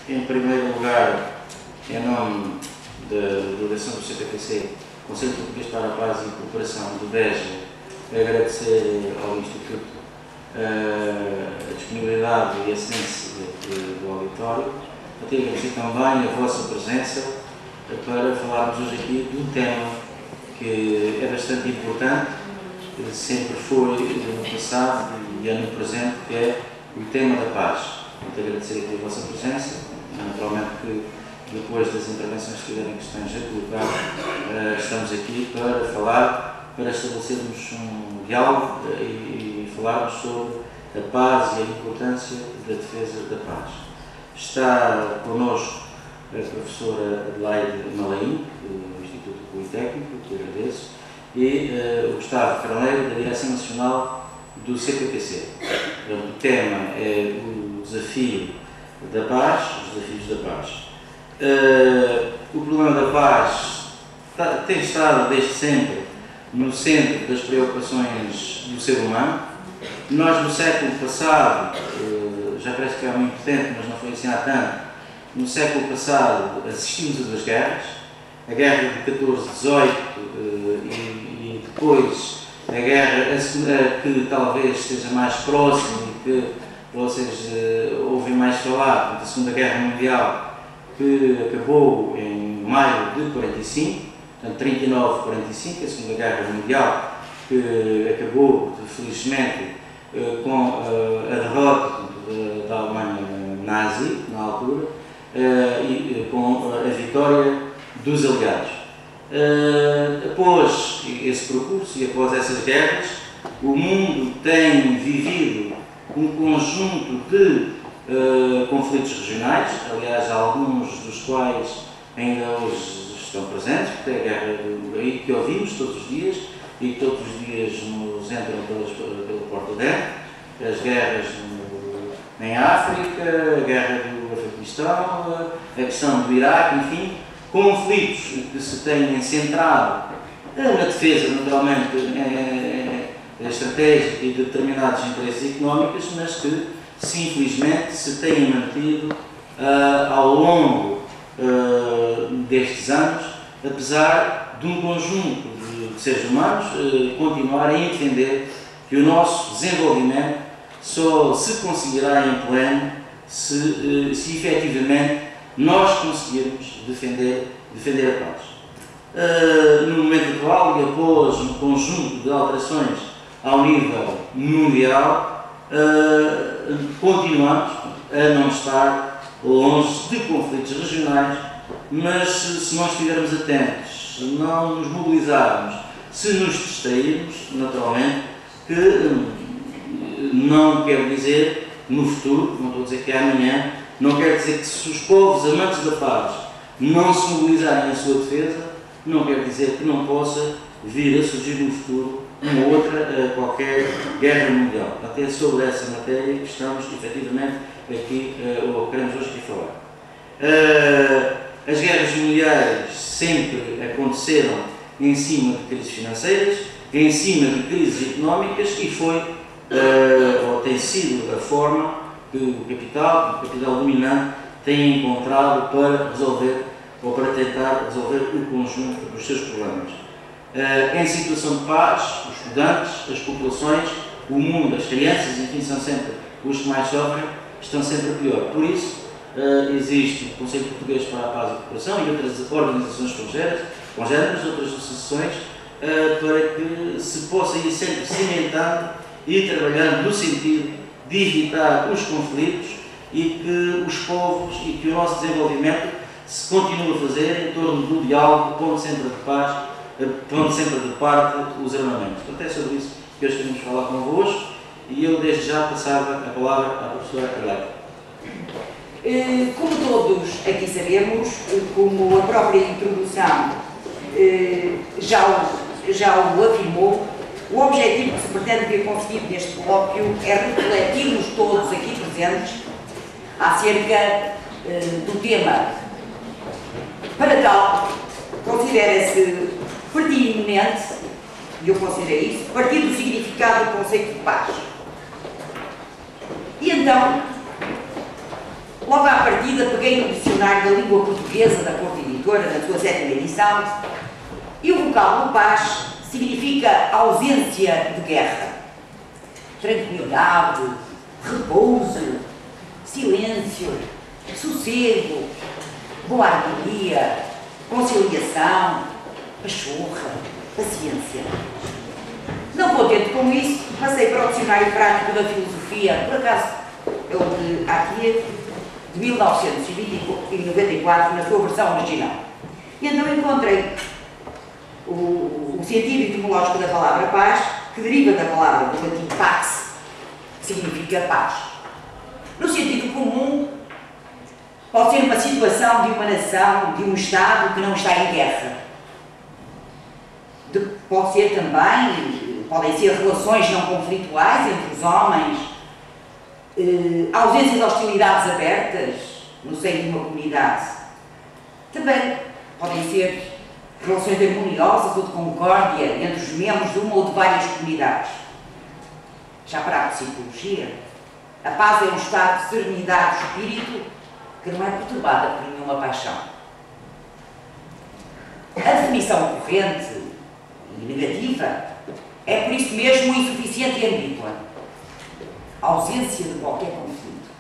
Em primeiro lugar, em nome da delegação do CPPC, Conselho Português para a Paz e Cooperação do BEJA, agradecer ao Instituto a disponibilidade e a cedência do auditório, até agradecer também a vossa presença para falarmos hoje aqui de um tema que é bastante importante, sempre foi no passado e é no presente, que é o tema da paz. Muito agradecer aqui a vossa presença, naturalmente que depois das intervenções que tiverem questões a colocar, estamos aqui para falar, para estabelecermos um diálogo e falarmos sobre a paz e a importância da defesa da paz. Está connosco a professora Adelaide Malaim, do Instituto Politécnico, que agradeço, e o Gustavo Carneiro, da Direção Nacional do CPPC. O tema é o desafio da paz, os desafios da paz. O problema da paz tem estado desde sempre no centro das preocupações do ser humano. Nós, no século passado, já parece que é muito tempo, mas não foi assim há tanto, no século passado assistimos a duas guerras, a guerra de 14-18 e depois a guerra que talvez esteja mais próxima e que vocês ouvem mais falar, a Segunda Guerra Mundial, que acabou em maio de 45, portanto 39-45, a Segunda Guerra Mundial, que acabou, felizmente, com a derrota da Alemanha nazi, na altura, e com a vitória dos aliados. Após esse percurso e após essas guerras, o mundo tem vivido um conjunto de conflitos regionais, aliás, alguns dos quais ainda hoje estão presentes, porque é a guerra que ouvimos todos os dias e que todos os dias nos entram pela porta dentro, as guerras em África, a guerra do Afeganistão, a questão do Iraque, enfim, conflitos que se têm centrado na defesa, naturalmente, estratégica e de determinados interesses económicos, mas que, infelizmente, se têm mantido ao longo destes anos, apesar de um conjunto de seres humanos continuarem a entender que o nosso desenvolvimento só se conseguirá em pleno se efetivamente nós conseguirmos defender a paz. No momento atual, e após um conjunto de alterações ao nível mundial, continuamos a não estar longe de conflitos regionais, mas se nós estivermos atentos, se não nos mobilizarmos, se nos distrairmos, naturalmente, que não quer dizer no futuro, não estou a dizer que é amanhã, não quer dizer que se os povos amantes da paz não se mobilizarem em sua defesa, não quer dizer que não possa vir a surgir no futuro uma outra, qualquer guerra mundial. Até sobre essa matéria que estamos, efetivamente, aqui, ou queremos hoje aqui falar. As guerras mundiais sempre aconteceram em cima de crises financeiras, em cima de crises económicas, e foi, ou tem sido, a forma que o capital dominante tem encontrado para resolver, ou para tentar resolver o conjunto dos seus problemas. Em situação de paz, os estudantes, as populações, o mundo, as crianças, enfim, são sempre os que mais sofrem, estão sempre a pior. Por isso, existe o Conselho Português para a Paz e Cooperação e outras organizações congêneres, outras associações, para que se possa ir sempre cimentando e trabalhando no sentido de evitar os conflitos e que os povos e que o nosso desenvolvimento se continue a fazer em torno do diálogo, pondo sempre de parte os armamentos. Portanto, é sobre isso que hoje queremos falar convosco e eu desde já passava a palavra à professora Adelaide. Como todos aqui sabemos, como a própria introdução já o afirmou, o objetivo que se pretende ver conseguido neste colóquio é refletirmos todos aqui presentes acerca do tema. Para tal, considera-se pertinente, e eu considero isso, partir do significado do conceito de paz. E então, Logo à partida, peguei no dicionário da língua portuguesa da Corte Editora, na sua 7ª edição, e o vocábulo paz significa ausência de guerra, tranquilidade, repouso, silêncio, sossego, boa harmonia, conciliação, pachorra, paciência. Não contente com isso, passei para o Dicionário Prático da Filosofia, por acaso, aqui, de 1994, na sua versão original. E então encontrei o sentido etimológico da palavra paz, que deriva da palavra do latim pax, que significa paz. No sentido comum, pode ser uma situação de uma nação, de um Estado que não está em guerra. Pode ser também, podem ser relações não conflituais entre os homens, ausência de hostilidades abertas no seio de uma comunidade. Também podem ser relações harmoniosas ou de concórdia entre os membros de uma ou de várias comunidades. Já para a psicologia, a paz é um estado de serenidade do espírito que não é perturbada por nenhuma paixão. A definição corrente e negativa é por isso mesmo insuficiente e ambígua. A ausência de qualquer conflito.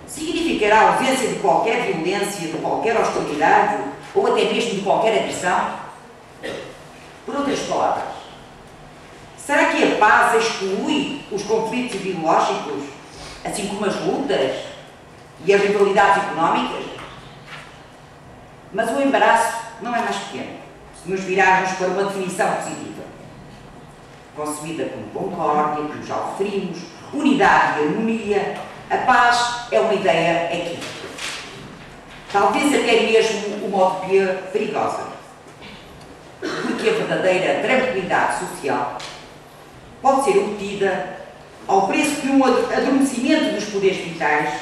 Significará a ausência de qualquer violência, de qualquer hostilidade ou até mesmo de qualquer agressão? Por outras palavras, será que a paz exclui os conflitos ideológicos, assim como as lutas e as rivalidades económicas? Mas o embaraço não é mais pequeno, se nos virarmos para uma definição positiva, concebida como concórdia, como já o referimos, unidade e harmonia. A paz é uma ideia equívoca. Talvez até mesmo uma utopia perigosa, porque a verdadeira tranquilidade social pode ser obtida ao preço de um adormecimento dos poderes vitais,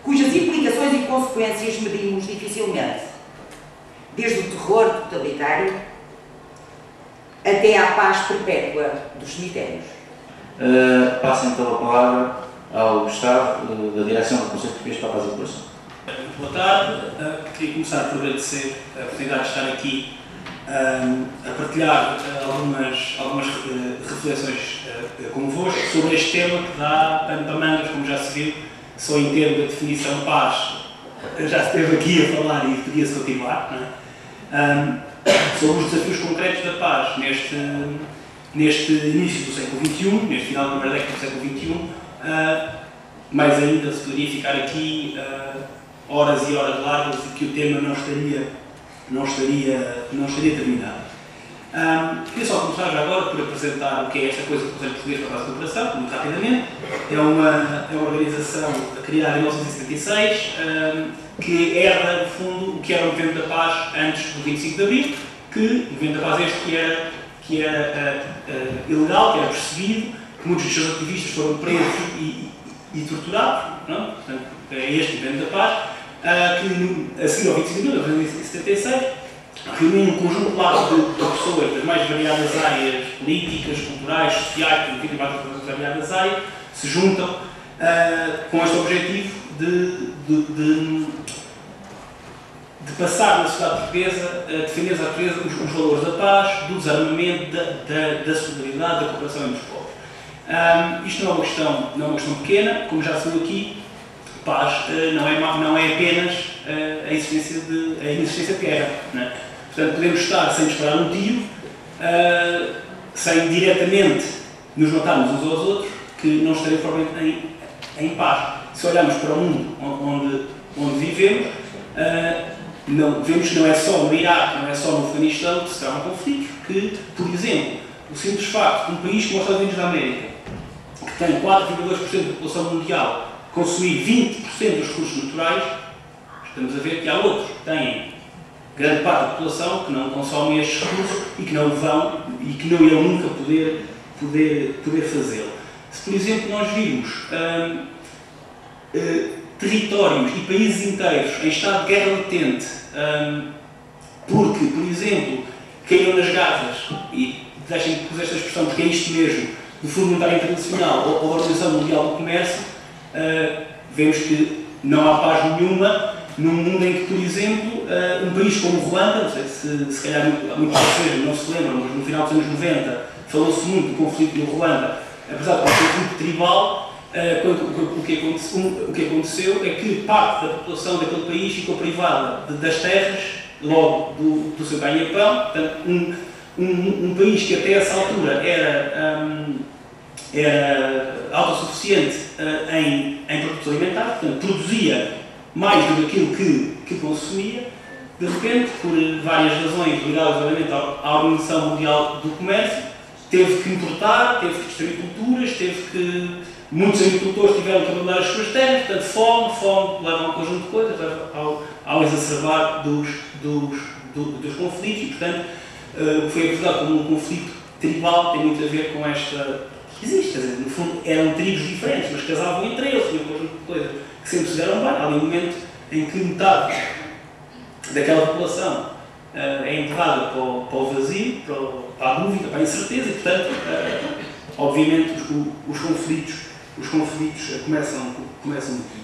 cujas implicações e consequências medimos dificilmente, desde o terror totalitário até à paz perpétua dos cemitérios. Passo então a palavra ao Gustavo, da direção do Conselho Português para a Paz e a Cooperação. Boa tarde. Queria começar por agradecer a oportunidade de estar aqui a partilhar algumas reflexões convosco sobre este tema que dá pano para mangas, como já se viu, só em termos da definição de paz já se esteve aqui a falar e podia-se continuar, não é? Sobre os desafios concretos da paz neste início do século XXI, neste final da primeira década do século XXI, mais ainda se poderia ficar aqui horas e horas largas e que o tema não estaria terminado. Queria só começar já agora por apresentar o que é esta coisa do Conselho Português para a Paz e a Cooperação, muito rapidamente. É uma organização criada em 1976 que herda, no fundo, o que era o Movimento da Paz antes do 25 de Abril, que o Movimento da Paz este que era ilegal, que era perseguido, que muitos dos seus ativistas foram presos e torturados, não? Portanto, é este Movimento da Paz, que a seguir ao 25 de Abril, em 1976, reuniu um conjunto largo de pessoas das mais variadas áreas políticas, culturais, sociais, das mais variadas áreas, se juntam com este objetivo de passar na sociedade portuguesa, defender os valores da paz, do desarmamento, da solidariedade, da cooperação entre os povos. Isto não é uma questão pequena, como já se viu aqui. Paz não é apenas a existência de guerra, não é? Portanto, podemos estar sem disparar um tiro, sem diretamente nos matarmos uns aos outros, que não estaremos provavelmente em paz. Se olharmos para o mundo onde vivemos, vemos que não é só no Iraque, não é só no Afeganistão que se travam conflitos, que, por exemplo, o simples facto de um país como os Estados Unidos da América, que tem 4,2% da população mundial, consumir 20% dos recursos naturais, estamos a ver que há outros que têm grande parte da população que não consomem estes recursos e que não irão nunca poder fazê-lo. Se, por exemplo, nós virmos territórios e países inteiros em estado de guerra latente, porque, por exemplo, caíram nas garras, e deixem-me usar esta expressão porque é isto mesmo, do Fundo Monetário Internacional ou da Organização Mundial do Comércio, vemos que não há paz nenhuma num mundo em que, por exemplo, um país como Ruanda, não sei se calhar muitos de vocês não se lembram, mas no final dos anos 90 falou-se muito do conflito no Ruanda, apesar de ser muito tribal. O que aconteceu é que parte da população daquele país ficou privada das terras, logo do seu ganha-pão. Portanto, um país que até essa altura era autossuficiente em produtos alimentares, portanto, produzia mais do que aquilo que consumia, de repente, por várias razões ligadas, obviamente, à Organização Mundial do Comércio, teve que importar, teve que destruir culturas, muitos agricultores tiveram que abandonar as suas terras, portanto, fome leva a um conjunto de coisas, leva ao exacerbar dos conflitos, e, portanto, foi abordado como um conflito tribal, tem muito a ver com esta... Existe, quer dizer, no fundo, eram tribos diferentes, mas casavam entre eles, tinham um conjunto de coisas que sempre se deram bem. Há ali um momento em que metade daquela população é enterrada para o vazio, para a dúvida, para a incerteza, e, portanto, obviamente, os conflitos começam aqui.